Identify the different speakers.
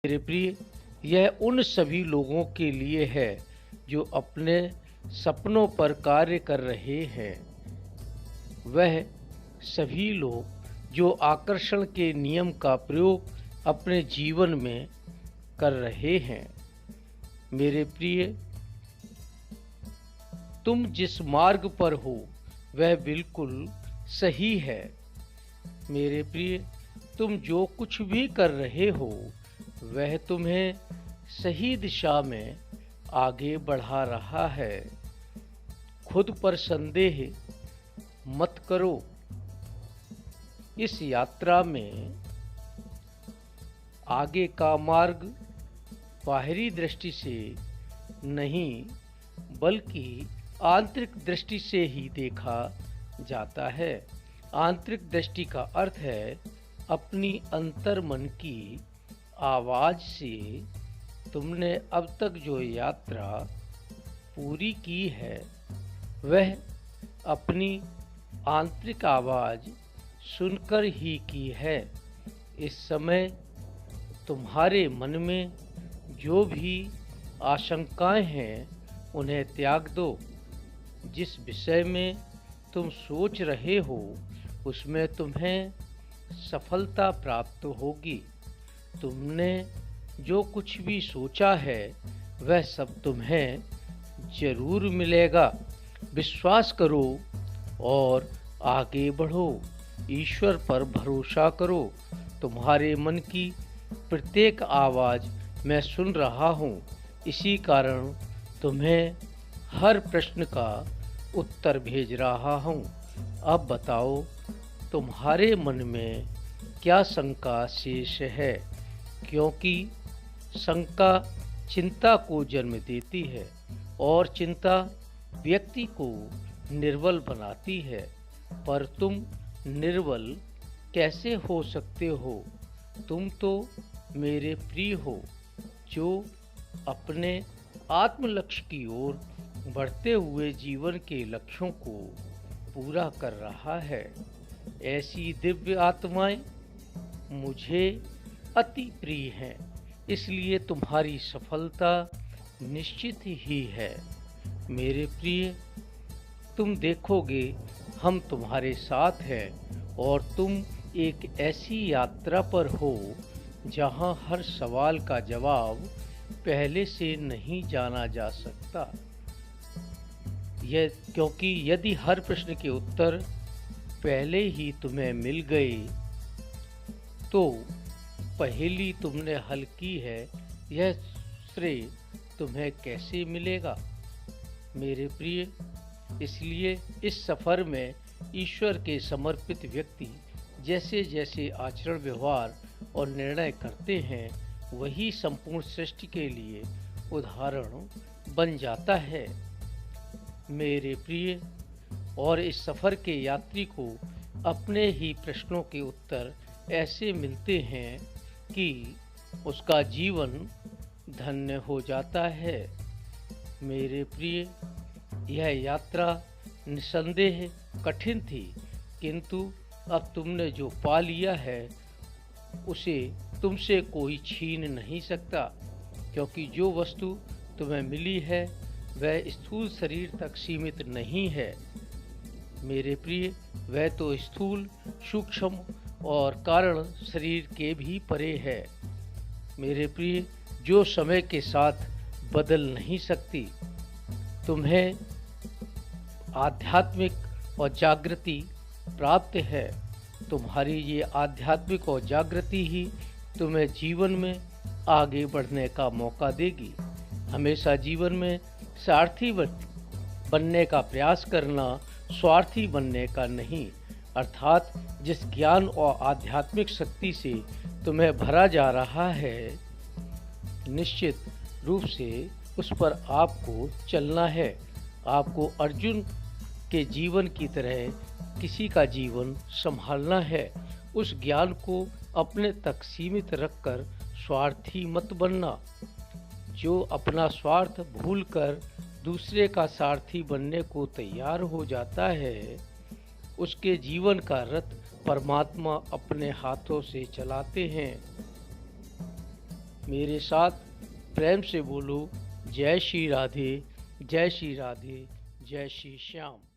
Speaker 1: मेरे प्रिय, यह उन सभी लोगों के लिए है जो अपने सपनों पर कार्य कर रहे हैं। वह सभी लोग जो आकर्षण के नियम का प्रयोग अपने जीवन में कर रहे हैं। मेरे प्रिय, तुम जिस मार्ग पर हो वह बिल्कुल सही है। मेरे प्रिय, तुम जो कुछ भी कर रहे हो वह तुम्हें सही दिशा में आगे बढ़ा रहा है। खुद पर संदेह मत करो। इस यात्रा में आगे का मार्ग बाहरी दृष्टि से नहीं बल्कि आंतरिक दृष्टि से ही देखा जाता है। आंतरिक दृष्टि का अर्थ है अपनी अंतर मन की आवाज से तुमने अब तक जो यात्रा पूरी की है वह अपनी आंतरिक आवाज सुनकर ही की है। इस समय तुम्हारे मन में जो भी आशंकाएं हैं उन्हें त्याग दो। जिस विषय में तुम सोच रहे हो उसमें तुम्हें सफलता प्राप्त होगी। तुमने जो कुछ भी सोचा है वह सब तुम्हें जरूर मिलेगा। विश्वास करो और आगे बढ़ो। ईश्वर पर भरोसा करो। तुम्हारे मन की प्रत्येक आवाज मैं सुन रहा हूँ। इसी कारण तुम्हें हर प्रश्न का उत्तर भेज रहा हूँ। अब बताओ, तुम्हारे मन में क्या शंका शेष है? क्योंकि शंका चिंता को जन्म देती है और चिंता व्यक्ति को निर्बल बनाती है। पर तुम निर्बल कैसे हो सकते हो? तुम तो मेरे प्रिय हो जो अपने आत्म लक्ष्य की ओर बढ़ते हुए जीवन के लक्ष्यों को पूरा कर रहा है। ऐसी दिव्य आत्माएं मुझे अति प्रिय हैं, इसलिए तुम्हारी सफलता निश्चित ही है। मेरे प्रिय, तुम देखोगे हम तुम्हारे साथ हैं और तुम एक ऐसी यात्रा पर हो जहां हर सवाल का जवाब पहले से नहीं जाना जा सकता। क्योंकि यदि हर प्रश्न के उत्तर पहले ही तुम्हें मिल गए तो पहेली तुमने हल की है, यह श्रेय तुम्हें कैसे मिलेगा? मेरे प्रिय, इसलिए इस सफर में ईश्वर के समर्पित व्यक्ति जैसे जैसे आचरण, व्यवहार और निर्णय करते हैं वही संपूर्ण सृष्टि के लिए उदाहरण बन जाता है। मेरे प्रिय, और इस सफर के यात्री को अपने ही प्रश्नों के उत्तर ऐसे मिलते हैं कि उसका जीवन धन्य हो जाता है। मेरे प्रिय, यह यात्रा निसंदेह कठिन थी, किंतु अब तुमने जो पा लिया है उसे तुमसे कोई छीन नहीं सकता। क्योंकि जो वस्तु तुम्हें मिली है वह स्थूल शरीर तक सीमित नहीं है। मेरे प्रिय, वह तो स्थूल, सूक्ष्म और कारण शरीर के भी परे है। मेरे प्रिय, जो समय के साथ बदल नहीं सकती। तुम्हें आध्यात्मिक और जागृति प्राप्त है। तुम्हारी ये आध्यात्मिक और जागृति ही तुम्हें जीवन में आगे बढ़ने का मौका देगी। हमेशा जीवन में सारथी बनने का प्रयास करना, स्वार्थी बनने का नहीं। अर्थात जिस ज्ञान और आध्यात्मिक शक्ति से तुम्हें भरा जा रहा है, निश्चित रूप से उस पर आपको चलना है। आपको अर्जुन के जीवन की तरह किसी का जीवन संभालना है। उस ज्ञान को अपने तक सीमित रखकर स्वार्थी मत बनना। जो अपना स्वार्थ भूलकर दूसरे का सारथी बनने को तैयार हो जाता है, उसके जीवन का रथ परमात्मा अपने हाथों से चलाते हैं। मेरे साथ प्रेम से बोलो, जय श्री राधे, जय श्री राधे, जय श्री श्याम।